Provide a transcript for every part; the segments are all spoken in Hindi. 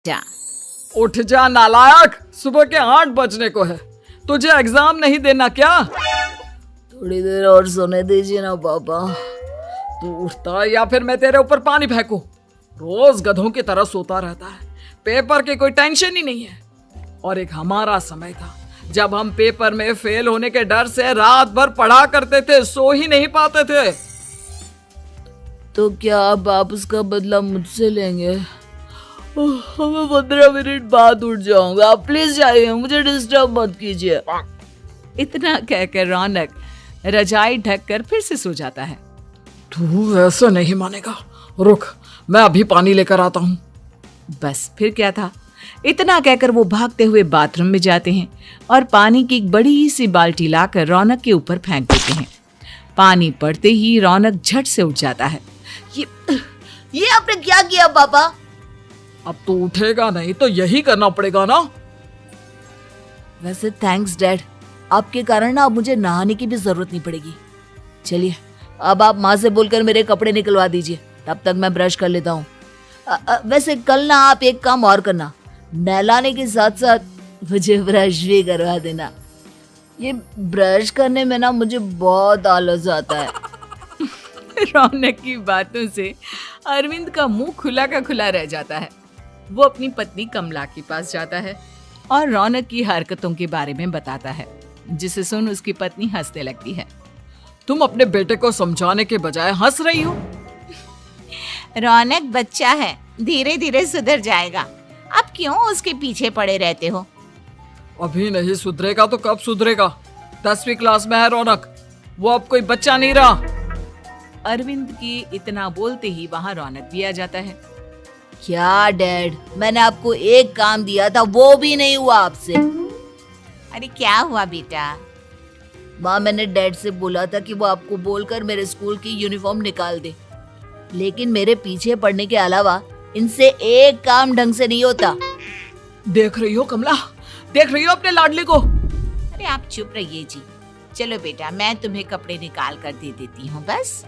जा। उठ जा नालायक, सुबह के 8 बजने को है। तुझे एग्जाम नहीं देना क्या? थोड़ी देर और सोने दीजिए ना पापा। तू उठता या फिर मैं तेरे ऊपर पानी फेंकूं? रोज गधों की तरह सोता रहता है, पेपर की कोई टेंशन ही नहीं है। और एक हमारा समय था जब हम पेपर में फेल होने के डर से रात भर पढ़ा करते थे, सो ही नहीं पाते थे। तो क्या अब आप उसका बदला मुझसे लेंगे? मैं 15 मिनट बाद उठ जाऊंगा, आप प्लीज जाइए, मुझे डिस्टर्ब मत कीजिए। इतना कहकर रौनक रजाई ढककर फिर से सो जाता है। तू ऐसा नहीं मानेगा, रुक मैं अभी पानी लेकर आता हूँ। बस फिर क्या था, इतना कहकर वो भागते हुए बाथरूम में जाते हैं और पानी की एक बड़ी सी बाल्टी लाकर रौनक के ऊपर फेंक देते हैं। पानी पड़ते ही रौनक झट से उठ जाता है। ये आपने क्या किया पापा? अब तो उठेगा नहीं तो यही करना पड़ेगा ना। वैसे थैंक्स डैड, आपके कारण ना अब मुझे नहाने की भी जरूरत नहीं पड़ेगी। चलिए अब आप माँ से बोलकर मेरे कपड़े निकलवा दीजिए, तब तक मैं ब्रश कर लेता हूँ। वैसे कल ना आप एक काम और करना, नहलाने के साथ साथ मुझे ब्रश भी करवा देना। ये ब्रश करने में ना मुझे बहुत आलस आता है। रौनक की बातों से अरविंद का मुंह खुला का खुला रह जाता है। वो अपनी पत्नी कमला के पास जाता है और रौनक की हरकतों के बारे में बताता है, जिसे सुन उसकी पत्नी हंसने लगती है। तुम अपने बेटे को समझाने के बजाय हंस रही हो। रौनक बच्चा है, धीरे धीरे सुधर जाएगा, आप क्यों उसके पीछे पड़े रहते हो? अभी नहीं सुधरेगा तो कब सुधरेगा? 10वीं क्लास में है रौनक, वो अब कोई बच्चा नहीं रहा। अरविंद की इतना बोलते ही वहाँ रौनक भी आ जाता है। क्या डैड, मैंने आपको एक काम दिया था, वो भी नहीं हुआ आपसे। अरे क्या हुआ बेटा? माँ, मैंने डैड से बोला था कि वो आपको बोलकर मेरे स्कूल की यूनिफॉर्म निकाल दे, लेकिन मेरे पीछे पड़ने के अलावा इनसे एक काम ढंग से नहीं होता। देख रही हो कमला, देख रही हो अपने लाडले को? अरे आप चुप रहिए जी। चलो बेटा, मैं तुम्हें कपड़े निकाल कर दे देती हूँ बस।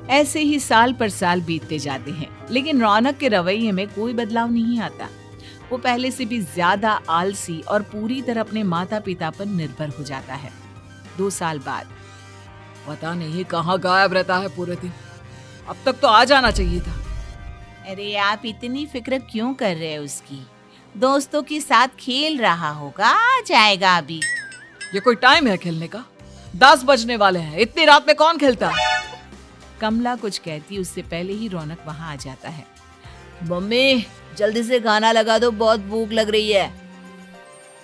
ऐसे ही साल पर साल बीतते जाते हैं, लेकिन रौनक के रवैये में कोई बदलाव नहीं आता। वो पहले से भी ज्यादा आलसी और पूरी तरह अपने माता पिता पर निर्भर हो जाता है। 2 साल बाद पता नहीं कहाँ गायब रहता है पूरे दिन, अब तक तो आ जाना चाहिए था। अरे आप इतनी फिक्र क्यों कर रहे हो उसकी? दोस्तों के साथ खेल रहा होगा, आ जाएगा अभी। ये कोई टाइम है खेलने का? 10 बजने वाले हैं, इतनी रात में कौन खेलता है? कमला कुछ कहती उससे पहले ही रौनक वहाँ आ जाता है। मम्मी जल्दी से खाना लगा दो, बहुत भूख लग रही है।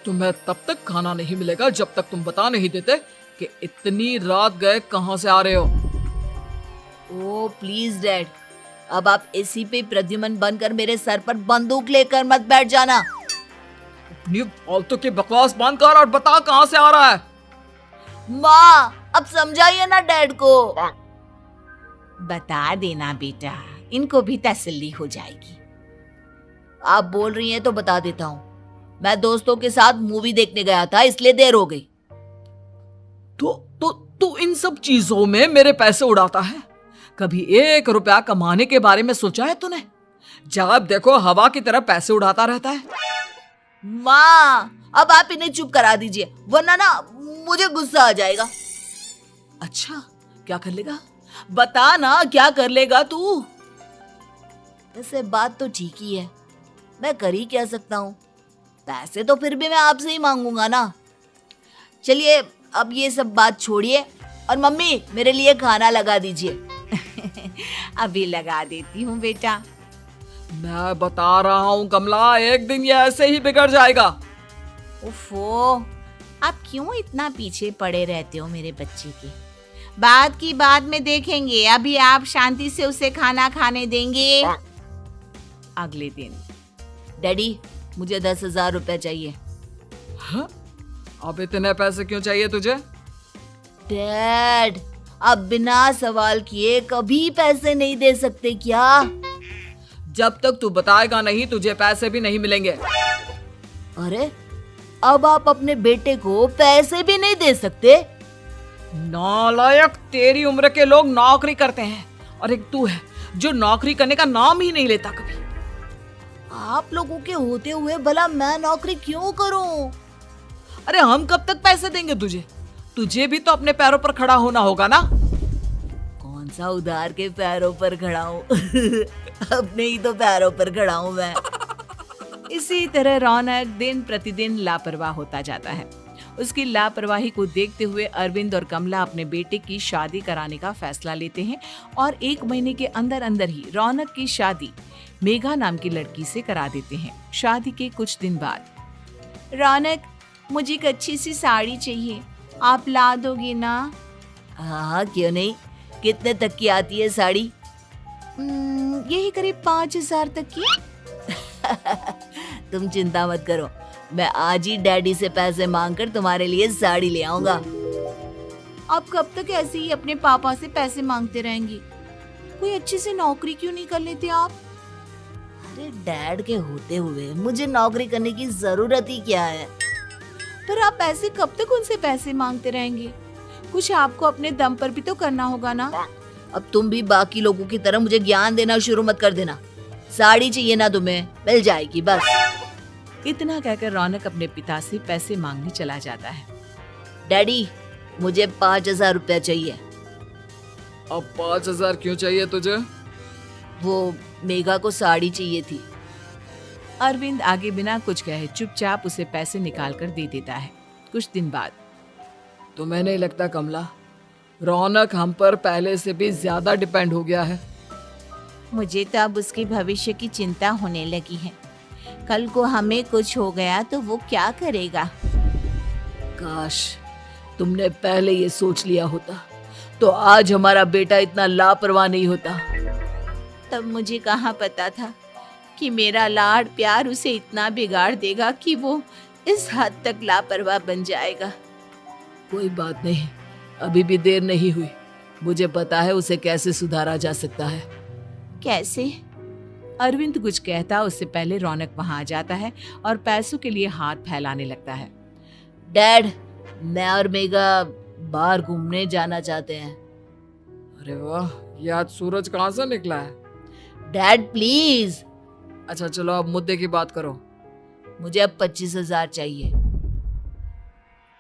तुम्हें तब तक खाना नहीं मिलेगा जब तक तुम बता नहीं देते कि इतनी रात गए कहाँ से आ रहे हो। ओ प्लीज डैड, अब आप एसी पे प्रद्युमन बनकर मेरे सर पर बंदूक लेकर मत बैठ जाना। अपनी फालतू की बकवास बंद कर और बता कहाँ से आ रहा है। माँ अब समझाइए ना डैड को। बता देना बेटा, इनको भी तसल्ली हो जाएगी। आप बोल रही हैं तो बता देता हूँ, मैं दोस्तों के साथ मूवी देखने गया था, इसलिए देर हो गई। तो इन सब चीजों में मेरे पैसे उड़ाता है। कभी 1 रुपया कमाने के बारे में सोचा है तूने? जब देखो हवा की तरह पैसे उड़ाता रहता है। माँ अब आप इन्हें चुप करा दीजिए, वरना ना मुझे गुस्सा आ जाएगा। अच्छा क्या कर लेगा? बता ना क्या कर लेगा तू? वैसे बात तो ठीक ही है, मैं कर ही क्या सकता हूँ। पैसे तो फिर भी मैं आपसे ही मांगूंगा ना। चलिए अब ये सब बात छोड़िए और मम्मी मेरे लिए खाना लगा दीजिए। अभी लगा देती हूँ बेटा। मैं बता रहा हूँ कमला, एक दिन ये ऐसे ही बिगड़ जाएगा। ओफो, आप क्यों इतना पीछे पड़े रहते हो मेरे बच्चे के? बात की बाद में देखेंगे, अभी आप शांति से उसे खाना खाने देंगे। अगले दिन डैडी मुझे 10,000 रुपए चाहिए। हाँ? अब इतने पैसे क्यों चाहिए तुझे? डैड आप बिना सवाल किए कभी पैसे नहीं दे सकते क्या? जब तक तू बताएगा नहीं तुझे पैसे भी नहीं मिलेंगे। अरे अब आप अपने बेटे को पैसे भी नहीं दे सकते? नालायक, तेरी उम्र के लोग नौकरी करते हैं और एक तू है जो नौकरी करने का नाम ही नहीं लेता कभी। आप लोगों के होते हुए भला मैं नौकरी क्यों करूं? अरे हम कब तक पैसे देंगे तुझे? तुझे भी तो अपने पैरों पर खड़ा होना होगा ना। कौन सा उधार के पैरों पर खड़ा हूँ? अपने ही तो पैरों पर खड़ा हूँ मैं। इसी तरह रौनक दिन प्रतिदिन लापरवाह होता जाता है। उसकी लापरवाही को देखते हुए अरविंद और कमला अपने बेटे की शादी कराने का फैसला लेते हैं और 1 महीने के अंदर अंदर ही रौनक की शादी मेघा नाम की लड़की से करा देते हैं। शादी के कुछ दिन बाद, रौनक, मुझे एक अच्छी सी साड़ी चाहिए, आप ला दोगे ना? हाँ, क्यों नहीं। कितने तक की आती है साड़ी? यही करीब 5,000 तक की। तुम चिंता मत करो, मैं आज ही डैडी से पैसे मांगकर तुम्हारे लिए साड़ी ले आऊंगा। आप कब तक ऐसे ही अपने पापा से पैसे मांगते रहेंगे? कोई अच्छी सी नौकरी क्यों नहीं कर लेते आप? अरे डैड के होते हुए मुझे नौकरी करने की जरूरत ही क्या है? पर आप ऐसे कब तक उनसे पैसे मांगते रहेंगे? कुछ आपको अपने दम पर भी तो करना होगा ना। अब तुम भी बाकी लोगों की तरह मुझे ज्ञान देना शुरू मत कर देना। साड़ी चाहिए ना तुम्हें, मिल जाएगी बस। इतना कहकर रौनक अपने पिता से पैसे मांगने चला जाता है। डैडी, मुझे 5,000 रुपया चाहिए। अब 5,000 क्यों चाहिए तुझे? वो मेघा को साड़ी चाहिए थी। अरविंद आगे बिना कुछ कहे चुपचाप उसे पैसे निकाल कर दे देता है। कुछ दिन बाद, तुम्हें नहीं लगता कमला, रौनक हम पर पहले से भी ज्यादा डिपेंड हो गया है? मुझे तो अब उसके भविष्य की चिंता होने लगी है। कल को हमें कुछ हो गया तो वो क्या करेगा? काश तुमने पहले ये सोच लिया होता तो आज हमारा बेटा इतना लापरवाह नहीं होता। तब मुझे कहाँ पता था कि मेरा लाड़ प्यार उसे इतना बिगाड़ देगा कि वो इस हद तक लापरवाह बन जाएगा। कोई बात नहीं, अभी भी देर नहीं हुई। मुझे पता है उसे कैसे सुधारा जा सकता है। कैसे? अरविंद कुछ कहता उससे पहले रौनक वहां आ जाता है और पैसों के लिए हाथ फैलाने लगता है। डैड, मैं और मेघा बाहर घूमने जाना चाहते हैं। अरे वाह, ये आज सूरज कहाँ से निकला है? Dad please. अच्छा चलो अब मुद्दे की बात करो। मुझे अब 25,000 चाहिए।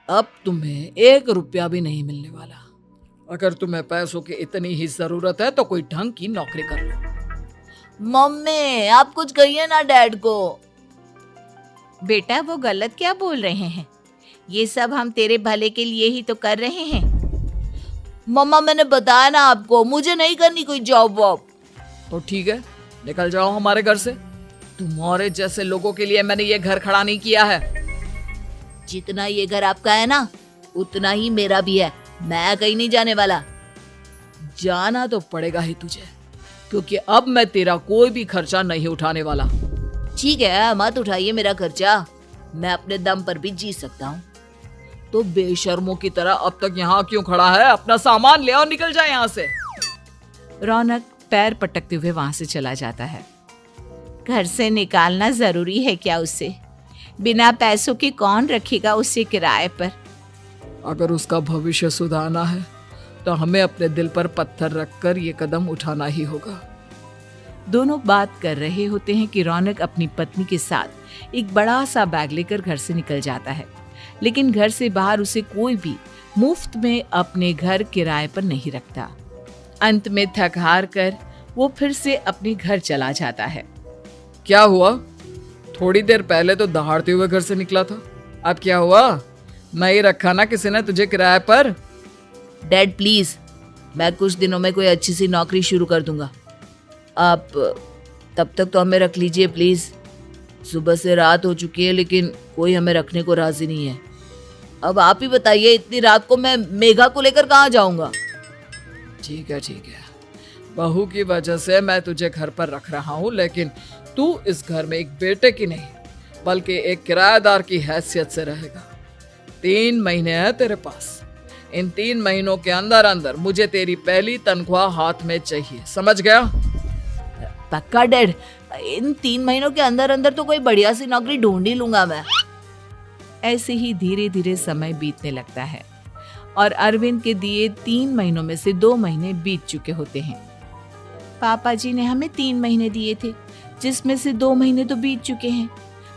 अब तुम्हें 1 रुपया भी नहीं मिलने वाला। अगर तुम्हें पैसों की इतनी ही जरूरत है तो कोई ढंग की नौकरी कर लो। मम्मी, आप कुछ कहिए ना डैड को। बेटा, वो गलत क्या बोल रहे हैं? ये सब हम तेरे भले के लिए ही तो कर रहे हैं। मम्मा, मैंने बताया ना आपको, मुझे नहीं करनी कोई जॉब वॉब। तो ठीक है, निकल जाओ हमारे घर से। तुम्हारे जैसे लोगों के लिए मैंने ये घर खड़ा नहीं किया है। जितना ये घर आपका है ना, उतना ही मेरा भी है। मैं कहीं नहीं जाने वाला। जाना तो पड़ेगा ही तुझे, क्योंकि अब मैं तेरा कोई भी खर्चा नहीं उठाने वाला। ठीक है, मत उठाइए मेरा खर्चा, मैं अपने दम पर भी जी सकता हूँ। तो बेशर्मों की तरह अब तक यहाँ क्यों खड़ा है? अपना सामान ले और निकल जाए यहाँ से। रौनक पैर पटकते हुए वहां से चला जाता है। घर से निकालना जरूरी है क्या उसे? बिना पैसों के कौन रखेगा उसे किराए पर? अगर उसका भविष्य सुधारना है तो हमें अपने दिल पर पत्थर रखकर ये कदम उठाना ही होगा। दोनों बात कर रहे होते हैं कि रौनक अपनी पत्नी के साथ एक बड़ा सा बैग लेकर घर से निकल जाता है, लेकिन घर से बाहर उसे कोई भी मुफ्त में अपने घर किराए पर नहीं रखता। अंत में थक हार कर वो फिर से अपने घर चला जाता है। क्या हुआ? थोड़ी देर पहले तो दहाड़ते हुए घर से निकला था, अब क्या हुआ? नहीं रखा ना किसी ने तुझे किराए पर? डैड प्लीज, मैं कुछ दिनों में कोई अच्छी सी नौकरी शुरू कर दूंगा। आप तब तक तो हमें रख लीजिए प्लीज। सुबह से रात हो चुकी है लेकिन कोई हमें रखने को राजी नहीं है। अब आप ही बताइए, इतनी रात को मैं मेघा को लेकर कहाँ जाऊंगा? ठीक है, बहू की वजह से मैं तुझे घर पर रख रहा हूँ, लेकिन तू इस घर में एक बेटे की नहीं बल्कि एक किराएदार की हैसियत से रहेगा। 3 महीने हैं तेरे पास। इन 3 महीनों के अंदर अंदर मुझे तेरी पहली तनख्वाह हाथ में चाहिए, समझ गया? पक्का डैड, इन 3 महीनों के अंदर अंदर तो कोई बढ़िया सी नौकरी ढूंढ ही लूंगा मैं। ऐसे ही धीरे धीरे समय बीतने लगता है और अरविंद के दिए 3 महीनों में से 2 महीने बीत चुके होते हैं। पापा जी ने हमें 3 महीने दिए थे, जिसमें से 2 महीने तो बीत चुके हैं।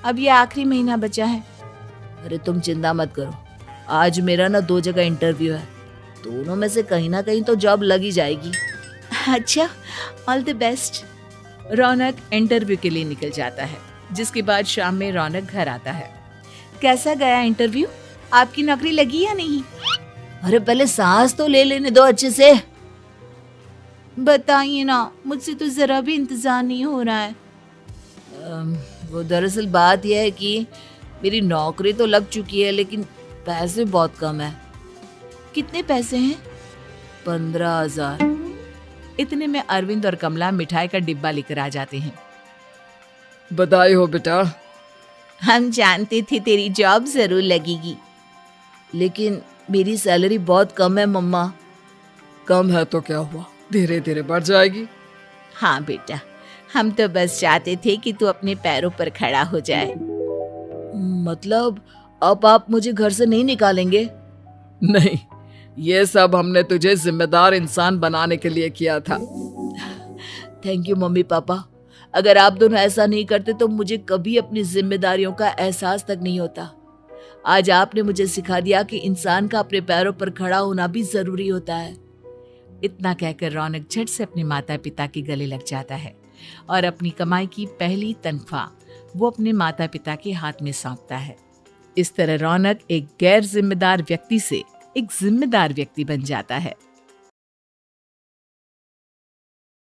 अब ये आखिरी महीना बचा है। अरे तुम चिंता मत करो, आज मेरा ना 2 जगह इंटरव्यू है, दोनों में से कहीं ना कहीं तो जॉब लग ही जाएगी। अच्छा, all the best. Raunak interview के लिए निकल जाता है, जिसके बाद शाम में रौनक घर आता है। कैसा गया इंटरव्यू? आपकी नौकरी लगी या नहीं? अरे पहले सांस तो ले लेने दो अच्छे से। बताइए ना, मुझसे तो जरा भी इंतजार नहीं हो रहा है। वो दरअसल बात यह है कि मेरी नौकरी तो लग चुकी है, लेकिन पैसे बहुत कम है। कितने पैसे हैं? 15,000। इतने में अरविंद और कमला मिठाई का डिब्बा लेकर आ जाते हैं। बधाई हो बेटा। हम जानते थे तेरी जॉब जरूर लगेगी। लेकिन मेरी सैलरी बहुत कम है मम्मा। कम है तो क्या हुआ, धीरे धीरे बढ़ जाएगी। हाँ बेटा, हम तो बस चाहते थे कि तू अपने पैरों पर खड़ा हो जाए। मतलब अब आप मुझे घर से नहीं निकालेंगे? नहीं, ये सब हमने तुझे जिम्मेदार इंसान बनाने के लिए किया था। Thank you mummy papa. अगर आप दोनों ऐसा नहीं करते तो मुझे कभी अपनी जिम्मेदारियों का एहसास तक नहीं होता। आज आपने मुझे सिखा दिया कि इंसान का अपने पैरों पर खड़ा होना भी जरूरी होता है। इतना कहकर रौनक झट से अपने माता पिता के गले लग जाता है और अपनी कमाई की पहली तनख्वाह वो अपने माता पिता के हाथ में सौंपता है। इस तरह रौनक एक गैर जिम्मेदार व्यक्ति से एक जिम्मेदार व्यक्ति बन जाता है।